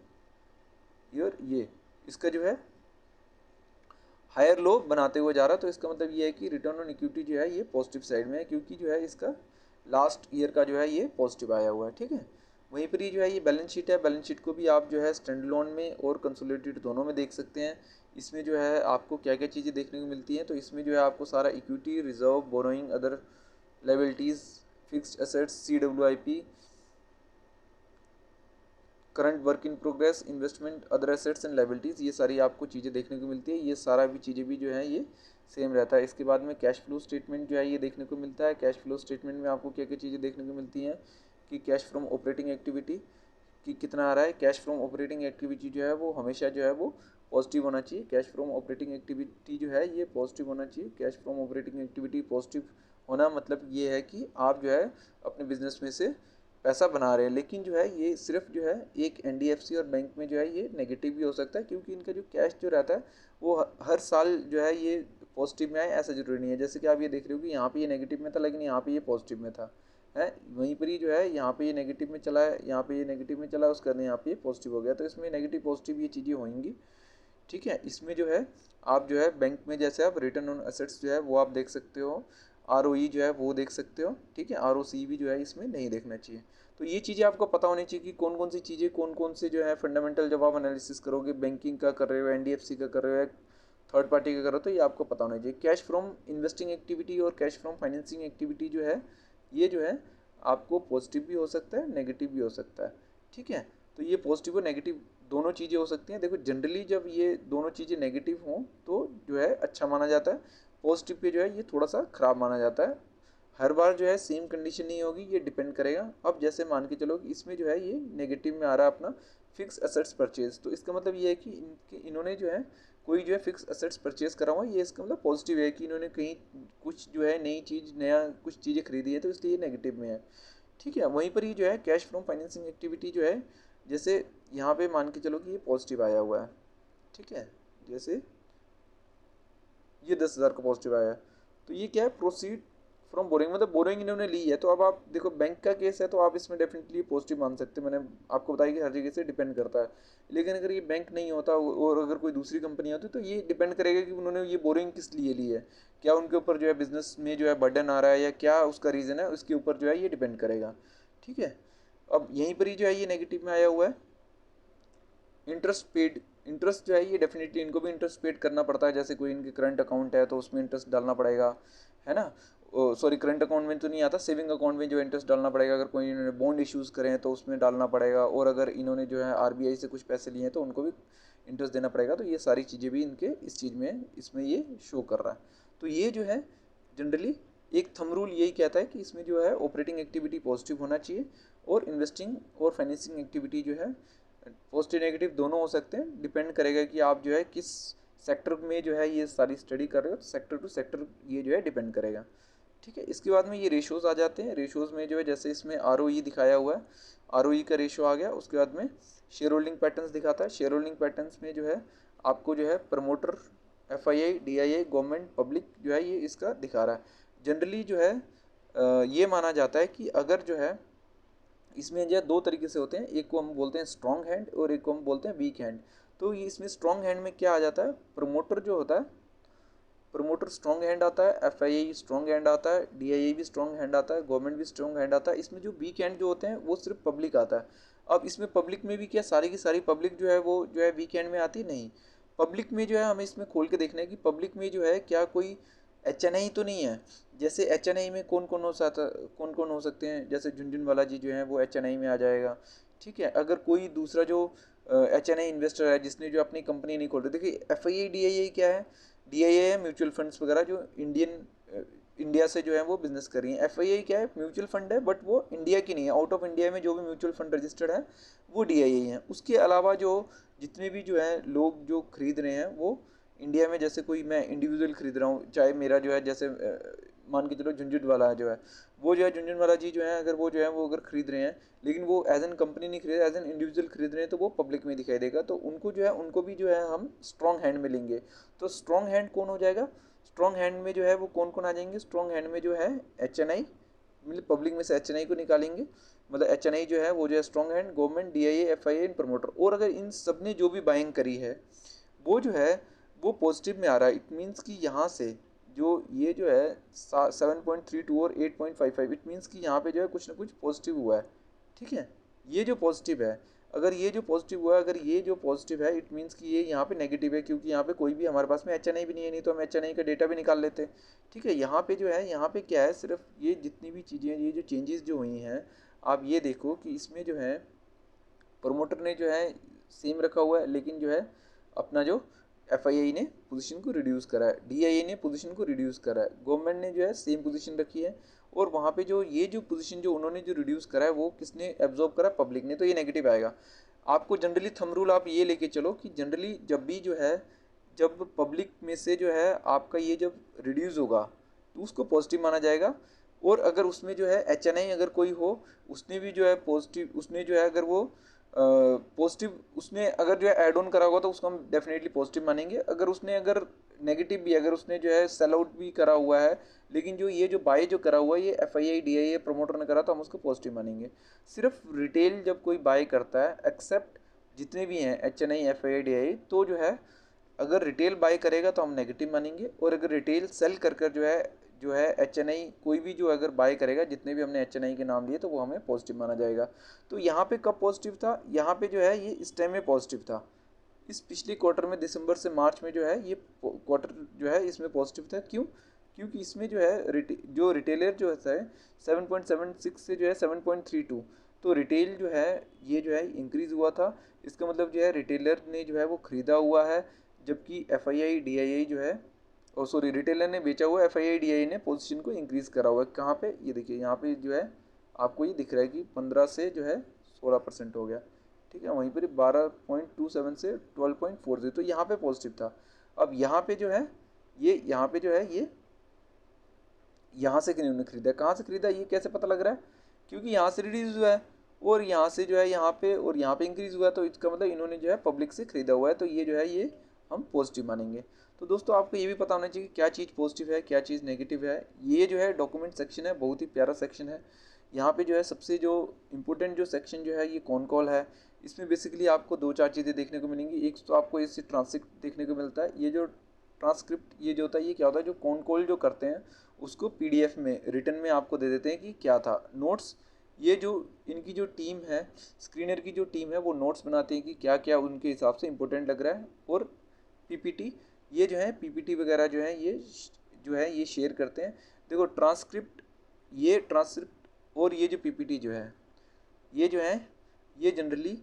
और ये इसका जो है हायर लो बनाते हुए जा रहा है। तो इसका मतलब ये है कि रिटर्न ऑन इक्विटी जो है ये पॉजिटिव साइड में है, क्योंकि जो है इसका लास्ट ईयर का जो है ये पॉजिटिव आया हुआ है। ठीक है, वहीं पर ही जो है ये बैलेंस शीट है, बैलेंस शीट को भी आप जो है स्टैंड लोन में और कंसोलिडेटेड दोनों में देख सकते हैं। इसमें जो है आपको क्या क्या चीज़ें देखने को मिलती हैं, तो इसमें जो है आपको सारा equity, reserve, borrowing, other liabilities, fixed assets, CWIP, current work in progress, investment, other assets and liabilities, ये सारी आपको चीज़ें देखने को मिलती है। ये सारा भी चीज़ें भी जो है ये सेम रहता है। इसके बाद में कैश फ्लो स्टेटमेंट जो है ये देखने को मिलता है। कैश फ्लो स्टेटमेंट में आपको क्या क्या चीज़ें देखने को मिलती हैं कि कैश फ्रॉम ऑपरेटिंग एक्टिविटी कि कितना आ रहा है। कैश फ्रॉम ऑपरेटिंग एक्टिविटी जो है वो हमेशा जो है वो पॉजिटिव होना चाहिए। कैश फ्रॉम ऑपरेटिंग एक्टिविटी जो है ये पॉजिटिव होना चाहिए। Cash from operating activity positive होना मतलब ये है कि आप जो है अपने बिजनेस में से पैसा बना रहे हैं। लेकिन जो है ये सिर्फ जो है एक एनडीएफसी और बैंक में जो है ये नेगेटिव भी हो सकता है, क्योंकि इनका जो कैश जो रहता है वो हर साल जो है ये पॉजिटिव में आए ऐसा जरूरी नहीं है। जैसे कि आप ये देख रहे हो कि यहाँ पे ये नेगेटिव में था लेकिन यहाँ पे ये पॉजिटिव में था, है वहीं पर ही जो है यहाँ पे ये नेगेटिव में चला है, यहाँ पे ये नेगेटिव में चला, उसके बाद यहाँ पे ये पॉजिटिव हो गया। तो इसमें नेगेटिव पॉजिटिव ये चीज़ें होंगी, ठीक है। इसमें जो है आप जो है बैंक में जैसे आप रिटर्न ऑन एसेट्स जो है वो आप देख सकते हो, आरओई जो है वो देख सकते हो, ठीक है। आरओसी भी जो है इसमें नहीं देखना चाहिए। तो ये चीज़ें आपको पता होनी चाहिए कि कौन कौन सी चीज़ें कौन कौन से जो है फंडामेंटल, जब आप एनालिसिस करोगे बैंकिंग का कर रहे हो, एनडीएफसी का कर रहे हो, थर्ड पार्टी का कर रहे हो, तो ये आपको पता होना चाहिए। कैश फ्रॉम इन्वेस्टिंग एक्टिविटी और कैश फ्रॉम फाइनेंसिंग एक्टिविटी जो है ये जो है आपको पॉजिटिव भी हो सकता है, नेगेटिव भी हो सकता है, ठीक है। तो ये पॉजिटिव और नेगेटिव दोनों चीज़ें हो सकती हैं। देखो जनरली जब ये दोनों चीज़ें नेगेटिव हों तो जो है अच्छा माना जाता है, पॉजिटिव पे जो है ये थोड़ा सा ख़राब माना जाता है। हर बार जो है सेम कंडीशन नहीं होगी, ये डिपेंड करेगा। अब जैसे मान के चलो कि इसमें जो है ये नेगेटिव में आ रहा है अपना फिक्स एसेट्स परचेज, तो इसका मतलब ये है कि इन्होंने जो है कोई जो है फिक्स एसेट्स परचेज करा हुआ है, ये इसका मतलब पॉजिटिव है कि इन्होंने कहीं कुछ जो है नई चीज़, नया कुछ चीज़ें खरीदी है, तो इसलिए ये नेगेटिव में है, ठीक है। वहीं पर ही जो है कैश फ्रॉम फाइनेंसिंग एक्टिविटी जो है, जैसे यहाँ पे मान के चलो कि ये पॉजिटिव आया हुआ है, ठीक है। जैसे ये 10,000 का पॉजिटिव आया है, तो ये क्या है, प्रोसीड फ्रॉम बोरिंग, मतलब बोरिंग इन्होंने ली है। तो अब आप देखो बैंक का केस है तो आप इसमें डेफिनेटली पॉजिटिव मान सकते हैं। मैंने आपको बताया कि हर जगह से डिपेंड करता है। लेकिन अगर ये बैंक नहीं होता और अगर कोई दूसरी कंपनी होती तो ये डिपेंड करेगा कि उन्होंने ये बोरिंग किस लिए ली है, क्या उनके ऊपर जो है बिजनेस में जो है बर्डन आ रहा है या क्या उसका रीज़न है, उसके ऊपर जो है ये डिपेंड करेगा, ठीक है। अब यहीं पर ही जो है ये नेगेटिव में आया हुआ है। इंटरेस्ट पेड, इंटरेस्ट जो है ये डेफिनेटली इनको भी इंटरेस्ट पेड करना पड़ता है। जैसे कोई इनके करंट अकाउंट है तो उसमें इंटरेस्ट डालना पड़ेगा, है ना। सॉरी, करंट अकाउंट में तो नहीं आता, सेविंग अकाउंट में जो इंटरेस्ट डालना पड़ेगा। अगर कोई इन्होंने बॉन्ड इश्यूज़ करें हैं तो उसमें डालना पड़ेगा, और अगर इन्होंने जो है आरबीआई से कुछ पैसे लिए हैं तो उनको भी इंटरेस्ट देना पड़ेगा। तो ये सारी चीज़ें भी इनके इस चीज़ में इसमें ये शो कर रहा है। तो ये जो है जनरली एक थंब रूल यही कहता है कि इसमें जो है ऑपरेटिंग एक्टिविटी पॉजिटिव होना चाहिए, और इन्वेस्टिंग और फाइनेंसिंग एक्टिविटी जो है पॉजिटिव नेगेटिव दोनों हो सकते हैं। डिपेंड करेगा कि आप जो है किस सेक्टर में जो है ये सारी स्टडी कर रहे हो, तो सेक्टर टू सेक्टर ये जो है डिपेंड करेगा, ठीक है। इसके बाद में ये रेशोज़ आ जाते हैं। रेशोज़ में जो है जैसे इसमें आरओई दिखाया हुआ है, आरओई का रेशो आ गया। उसके बाद में शेयर होल्डिंग पैटर्न्स दिखाता है। शेयर होल्डिंग पैटर्न्स में जो है आपको जो है promoter, FII, DII, government, public जो है ये इसका दिखा रहा है। जनरली जो है ये माना जाता है कि अगर जो है इसमें जो दो तरीके से होते हैं, एक को हम बोलते हैं स्ट्रॉन्ग हैंड और एक को हम बोलते हैं वीक हैंड। तो ये इसमें स्ट्रॉन्ग हैंड में क्या आ जाता है, प्रमोटर जो होता है, प्रमोटर स्ट्रॉन्ग हैंड आता है, एफआईआई स्ट्रॉन्ग हैंड आता है, डीआईआई भी स्ट्रॉन्ग हैंड आता है, गवर्नमेंट भी स्ट्रॉन्ग हैंड आता है। इसमें जो वीक हैंड जो होते हैं वो सिर्फ पब्लिक आता है। अब इसमें पब्लिक में भी क्या सारी की सारी पब्लिक जो है वो जो है वीक हैंड में आती नहीं। पब्लिक में जो है हमें इसमें खोल के देखना है कि पब्लिक में जो है क्या कोई एच तो नहीं है। जैसे एच में कौन कौन हो सकता, कौन कौन हो सकते हैं, जैसे झुनझुनवाला जी जो है वो एच में आ जाएगा, ठीक है। अगर कोई दूसरा जो एच इन्वेस्टर है जिसने जो अपनी कंपनी नहीं खोल रही, देखिए एफआईआई डीआईआई क्या है, डीआईआई है म्यूचुअल फंड्स वगैरह जो इंडिया से जो है वो बिजनेस कर रही हैं। एफआईआई क्या है, म्यूचुअल फंड है बट वो इंडिया की नहीं है। आउट ऑफ इंडिया में जो भी म्यूचुअल फंड रजिस्टर्ड है वो डीआईआई है। उसके अलावा जो जितने भी जो है लोग जो खरीद रहे हैं वो इंडिया में, जैसे कोई मैं इंडिविजुअल खरीद रहा हूँ, चाहे मेरा जो है जैसे मान के चलो झुंझुनवाला जो है वो जो है झुंझुनवाला जी जो है अगर वो जो है वो अगर खरीद रहे हैं, लेकिन वो एज एन कंपनी नहीं खरीद रहे, एज एन इंडिविजुअल खरीद रहे हैं, तो वो पब्लिक में दिखाई देगा। तो उनको जो है उनको भी जो है हम स्ट्रॉन्ग हैंड में लेंगे। तो स्ट्रॉन्ग हैंड कौन हो जाएगा, स्ट्रॉन्ग हैंड में जो है वो कौन कौन आ जाएंगे, स्ट्रॉन्ग हैंड में जो है एच मतलब पब्लिक में से एच को निकालेंगे, मतलब एच जो है वो जो है strong hand, government, DIA, FIA, promoter. और अगर इन सब ने जो भी बाइंग करी है वो जो है वो पॉजिटिव में आ रहा है, इट मीन्स कि यहाँ से जो ये जो है 7.32 और 8.55, इट मीन्स कि यहाँ पे जो है कुछ ना कुछ पॉजिटिव हुआ है, ठीक है। ये जो पॉजिटिव है, अगर ये जो पॉजिटिव हुआ है, अगर ये जो पॉजिटिव है, इट मीन्स कि ये यहाँ पे नेगेटिव है, क्योंकि यहाँ पे कोई भी हमारे पास में एच भी नहीं है, नहीं तो हम एच का डेटा भी निकाल लेते, ठीक है। यहाँ पे जो है यहाँ पे क्या है, सिर्फ ये जितनी भी चीज़ें, ये जो चेंजेस जो हुई हैं, आप ये देखो कि इसमें जो है प्रमोटर ने जो है सेम रखा हुआ है, लेकिन जो है अपना जो FII ने पोजीशन को रिड्यूस करा है, DII ने पोजीशन को रिड्यूस करा है, गवर्नमेंट ने जो है सेम पोजीशन रखी है। और वहाँ पे जो ये जो पोजीशन जो उन्होंने जो रिड्यूस करा है वो किसने एब्जॉर्ब करा, पब्लिक ने, तो ये नेगेटिव आएगा। आपको जनरली थंब रूल आप ये लेके चलो कि जनरली जब भी जो है, जब पब्लिक में से जो है आपका ये जब रिड्यूस होगा तो उसको पॉजिटिव माना जाएगा। और अगर उसमें जो है HNI अगर कोई हो, उसने भी जो है पॉजिटिव, उसने जो है अगर वो पॉजिटिव उसने अगर जो है ऐड ऑन करा होगा तो उसको हम डेफिनेटली पॉजिटिव मानेंगे। अगर उसने अगर नेगेटिव भी, अगर उसने जो है सेल आउट भी करा हुआ है, लेकिन जो ये जो बाय जो करा हुआ है ये FII DII प्रमोटर ने करा, तो हम उसको पॉजिटिव मानेंगे। सिर्फ रिटेल जब कोई बाय करता है, एक्सेप्ट जितने भी हैं HNI FII DII, तो जो है अगर रिटेल बाय करेगा तो हम नेगेटिव मानेंगे। और अगर रिटेल सेल कर कर जो है HNI कोई भी जो अगर बाय करेगा, जितने भी हमने HNI के नाम लिए, तो वो हमें पॉजिटिव माना जाएगा। तो यहाँ पे कब पॉजिटिव था, यहाँ पे जो है ये इस टाइम में पॉजिटिव था। इस पिछले क्वार्टर में दिसंबर से मार्च में जो है ये क्वार्टर जो है इसमें पॉजिटिव था। क्यों? क्योंकि इसमें जो है जो रिटेलर जो है 7.76 से जो है 7.32, तो रिटेल जो है ये जो है इंक्रीज़ हुआ था। इसका मतलब जो है रिटेलर ने जो है वो ख़रीदा हुआ है, जबकि FII DII जो है, और सॉरी रिटेलर ने बेचा हुआ है, FII DII ने पोजीशन को इंक्रीज़ करा हुआ है। कहाँ पे? ये देखिए यहाँ पे जो है आपको ये दिख रहा है कि 15 से जो है 16% हो गया। ठीक है, वहीं पर 12.27 से 12.40, तो यहाँ पे पॉजिटिव था। अब यहाँ पे जो है ये, यहाँ पे जो है ये यहाँ से इन्होंने खरीदा। कहाँ से खरीदा ये कैसे पता लग रहा है? क्योंकि यहाँ से रिड्यूस हुआ है और यहाँ से जो है यहाँ पे और यहाँ पे इंक्रीज़ हुआ है, तो इसका मतलब इन्होंने जो है पब्लिक से खरीदा हुआ है, तो ये जो है ये हम पॉजिटिव मानेंगे। तो दोस्तों आपको ये भी पता होना चाहिए कि क्या चीज़ पॉजिटिव है, क्या चीज़ नेगेटिव है। ये जो है डॉक्यूमेंट सेक्शन है, बहुत ही प्यारा सेक्शन है। यहाँ पे जो है सबसे जो इम्पोर्टेंट जो सेक्शन जो है ये कौन कॉल है। इसमें बेसिकली आपको दो चार चीज़ें देखने को मिलेंगी। एक तो आपको इससे ट्रांसक्रिप्ट देखने को मिलता है। ये जो ट्रांसक्रिप्ट ये जो होता है ये क्या होता है, जो कौन कॉल जो करते हैं उसको PDF में रिटन में आपको दे देते हैं कि क्या था। नोट्स, ये जो इनकी जो टीम है, स्क्रीनर की जो टीम है, वो नोट्स बनाते हैं कि क्या क्या उनके हिसाब से इम्पोर्टेंट लग रहा है। और PPT, ये जो है PPT वगैरह जो है ये शेयर करते हैं। देखो ट्रांसक्रिप्ट, ये ट्रांसक्रिप्ट और ये जो PPT जो है ये जो है ये जनरली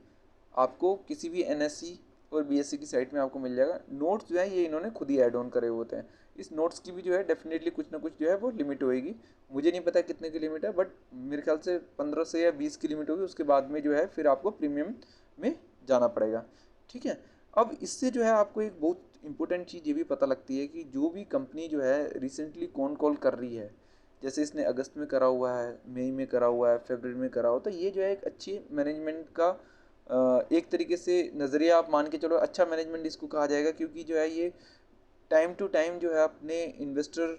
आपको किसी भी NSC और BSc की साइट में आपको मिल जाएगा। नोट्स जो है ये इन्होंने खुद ही ऐड ऑन करे हुए होते हैं। इस नोट्स की भी जो है डेफिनेटली कुछ ना कुछ जो है वो लिमिट होएगी। मुझे नहीं पता कितने की लिमिट है, बट मेरे ख्याल से 15 से या 20 की लिमिट होगी। उसके बाद में जो है फिर आपको प्रीमियम में जाना पड़ेगा। ठीक है, अब इससे जो है आपको एक बहुत इंपॉर्टेंट चीज़ ये भी पता लगती है कि जो भी कंपनी जो है रिसेंटली कौन कॉल कर रही है, जैसे इसने अगस्त में करा हुआ है, मई में करा हुआ है, फरवरी में करा हुआ, तो ये जो है एक अच्छी मैनेजमेंट का एक तरीके से नज़रिया आप मान के चलो, अच्छा मैनेजमेंट इसको कहा जाएगा। क्योंकि जो है ये टाइम टू टाइम जो है अपने इन्वेस्टर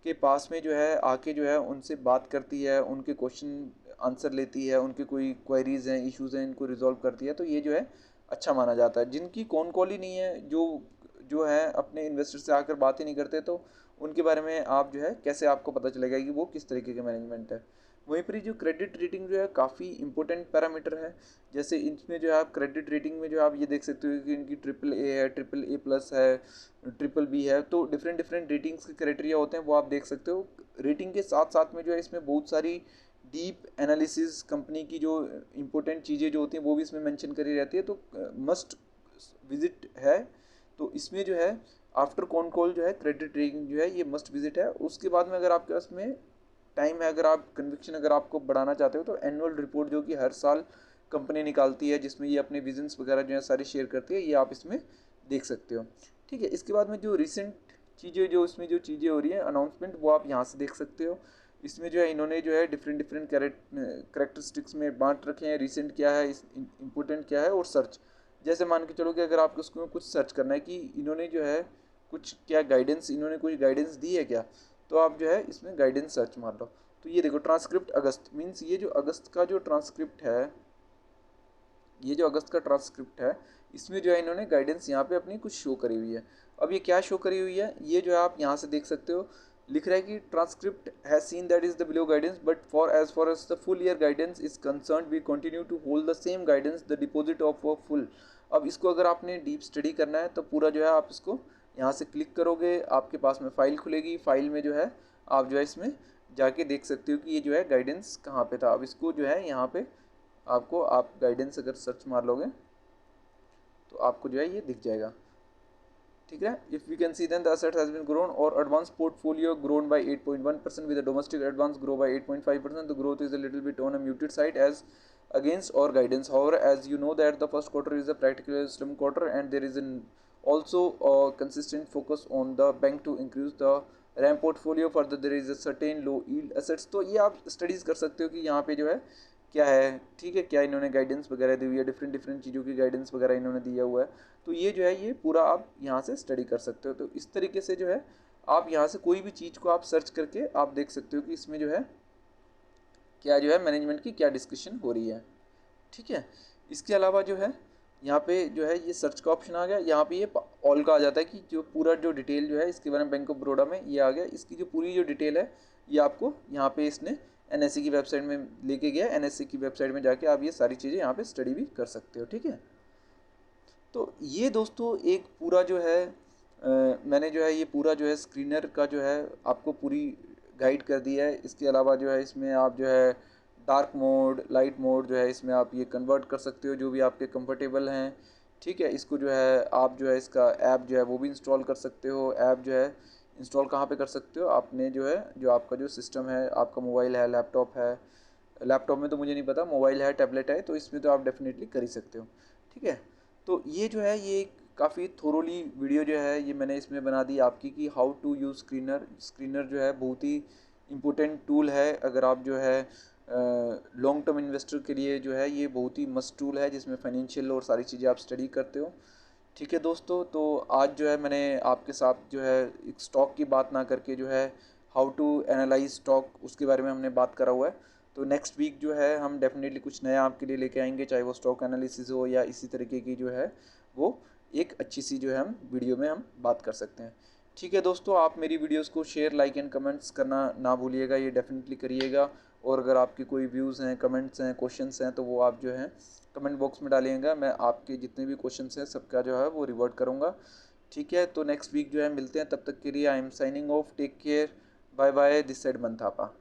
के पास में जो है आके जो है उनसे बात करती है, उनके क्वेश्चन आंसर लेती है, उनके कोई क्वेरीज हैं, इश्यूज़ हैं, इनको रिजॉल्व करती है। तो ये जो है अच्छा माना जाता है। जिनकी कौन कॉल ही नहीं है, जो है अपने इन्वेस्टर से आकर बात ही नहीं करते, तो उनके बारे में आप जो है कैसे आपको पता चलेगा कि वो किस तरीके के मैनेजमेंट है। वहीं पर जो क्रेडिट रेटिंग जो है काफ़ी इंपॉर्टेंट पैरामीटर है। जैसे इसमें जो है आप क्रेडिट रेटिंग में जो आप ये देख सकते हो कि इनकी AAA है, AAA+ है, BBB है, तो डिफरेंट डिफरेंट रेटिंग्स के क्राइटेरिया होते हैं, वो आप देख सकते हो। रेटिंग के साथ साथ में जो है इसमें बहुत सारी डीप एनालिसिस, कंपनी की जो इम्पोर्टेंट चीज़ें जो होती हैं वो भी इसमें मेंशन करी रहती है। तो मस्ट विजिट है। तो इसमें जो है आफ्टर कॉन कॉल जो है क्रेडिट रेटिंग जो है ये मस्ट विजिट है। उसके बाद में अगर आपके पास में टाइम है, अगर आप कन्विक्शन अगर आपको बढ़ाना चाहते हो, तो एनुअल रिपोर्ट जो कि हर साल कंपनी निकालती है, जिसमें ये अपने विजन्स वगैरह जो है सारी शेयर करती है, ये आप इसमें देख सकते हो। ठीक है, इसके बाद में जो रिसेंट चीज़ें जो इसमें जो चीज़ें हो रही हैं अनाउंसमेंट, वो आप यहाँ से देख सकते हो। इसमें जो है इन्होंने जो है डिफरेंट डिफरेंट कैरेक्टरिस्टिक्स में बांट रखे हैं। रिसेंट क्या है, इम्पोर्टेंट क्या है, और सर्च। जैसे मान के चलो कि अगर आपको उसको कुछ सर्च करना है कि इन्होंने जो है कुछ क्या गाइडेंस, इन्होंने कोई गाइडेंस दी है क्या, तो आप जो है इसमें गाइडेंस सर्च मार लो। तो ये देखो ट्रांसक्रिप्ट अगस्त, मीन्स ये जो अगस्त का जो ट्रांसक्रिप्ट है, ये जो अगस्त का ट्रांसक्रिप्ट है, इसमें जो है इन्होंने गाइडेंस यहाँ पे अपनी कुछ शो करी हुई है। अब ये क्या शो करी हुई है, ये जो है आप यहाँ से देख सकते हो। लिख रहा है कि transcript has seen that is the below guidance, but for as the full year guidance is concern we continue to hold the same guidance the deposit of a full. अब इसको अगर आपने डीप स्टडी करना है तो पूरा जो है आप इसको यहाँ से क्लिक करोगे, आपके पास में फाइल खुलेगी। फाइल में जो है आप जो है इसमें जाके देख सकते हो कि ये जो है गाइडेंस कहाँ पे था। अब इसको जो है यहाँ पे आपको, आप गाइडेंस अगर सर्च मार लोगे तो आपको जो है ये दिख जाएगा, ठीक है। If we can see then the asset has been grown और advance portfolio grown by 8.1% with the domestic advance grow by 8.5%. The growth is a little bit on a muted side as against our guidance. However, as you know that the first quarter is a practically slim quarter and there is an also a consistent focus on the bank to increase the RAM portfolio. Further there is a certain low yield assets. तो ये आप studies कर सकते हो कि यहाँ पे जो है क्या है, ठीक है, क्या इन्होंने गाइडेंस वगैरह दी हुई है, डिफरेंट डिफरेंट चीज़ों की गाइडेंस वगैरह इन्होंने दिया हुआ है। तो ये जो है ये पूरा आप यहाँ से स्टडी कर सकते हो। तो इस तरीके से जो है आप यहाँ से कोई भी चीज़ को आप सर्च करके आप देख सकते हो कि इसमें जो है क्या जो है मैनेजमेंट की क्या डिस्कशन हो रही है, ठीक है। इसके अलावा जो है यहाँ पे जो है ये सर्च का ऑप्शन आ गया, यहाँ पे ये ऑल का आ जाता है कि जो पूरा जो डिटेल जो है इसके बारे में बैंक ऑफ बड़ौदा में ये आ गया। इसकी जो पूरी जो डिटेल है ये आपको यहाँ पे इसने एनएससी की वेबसाइट में लेके गया। एनएससी की वेबसाइट में जाके आप ये सारी चीज़ें यहाँ पे स्टडी भी कर सकते हो, ठीक है। तो ये दोस्तों एक पूरा जो है मैंने जो है ये पूरा जो है स्क्रीनर का जो है आपको पूरी गाइड कर दिया है। इसके अलावा जो है इसमें आप जो है डार्क मोड, लाइट मोड जो है इसमें आप ये कन्वर्ट कर सकते हो जो भी आपके कंफर्टेबल हैं, ठीक है। इसको जो है आप जो है इसका ऐप जो है वो भी इंस्टॉल कर सकते हो। ऐप जो है इंस्टॉल कहाँ पे कर सकते हो, आपने जो है जो आपका जो सिस्टम है, आपका मोबाइल है, लैपटॉप है, लैपटॉप में तो मुझे नहीं पता, मोबाइल है, टैबलेट है, तो इसमें तो आप डेफिनेटली कर ही सकते हो, ठीक है। तो ये जो है ये काफ़ी थोरोली वीडियो जो है ये मैंने इसमें बना दी आपकी कि how to use screener. Screener जो है बहुत ही इम्पोर्टेंट टूल है अगर आप जो है लॉन्ग टर्म इन्वेस्टर के लिए जो है ये बहुत ही मस्ट टूल है जिसमें फाइनेंशियल और सारी चीज़ें आप स्टडी करते हो, ठीक है दोस्तों। तो आज जो है मैंने आपके साथ जो है एक स्टॉक की बात ना करके जो है हाउ टू एनालाइज स्टॉक उसके बारे में हमने बात करा हुआ है। तो नेक्स्ट वीक जो है हम डेफिनेटली कुछ नया आपके लिए लेके आएंगे, चाहे वो स्टॉक एनालिसिस हो या इसी तरीके की जो है वो एक अच्छी सी जो है हम वीडियो में हम बात कर सकते हैं, ठीक है दोस्तों। आप मेरी वीडियोस को शेयर, लाइक एंड कमेंट्स करना ना भूलिएगा, ये डेफिनेटली करिएगा। और अगर आपके कोई व्यूज़ हैं, कमेंट्स हैं, क्वेश्चंस हैं तो वो आप जो है कमेंट बॉक्स में डालिएगा। मैं आपके जितने भी क्वेश्चंस हैं सबका जो है वो रिवर्ट करूँगा, ठीक है। तो नेक्स्ट वीक जो है मिलते हैं, तब तक के लिए I am signing off, take care, bye bye, this side मंथापा।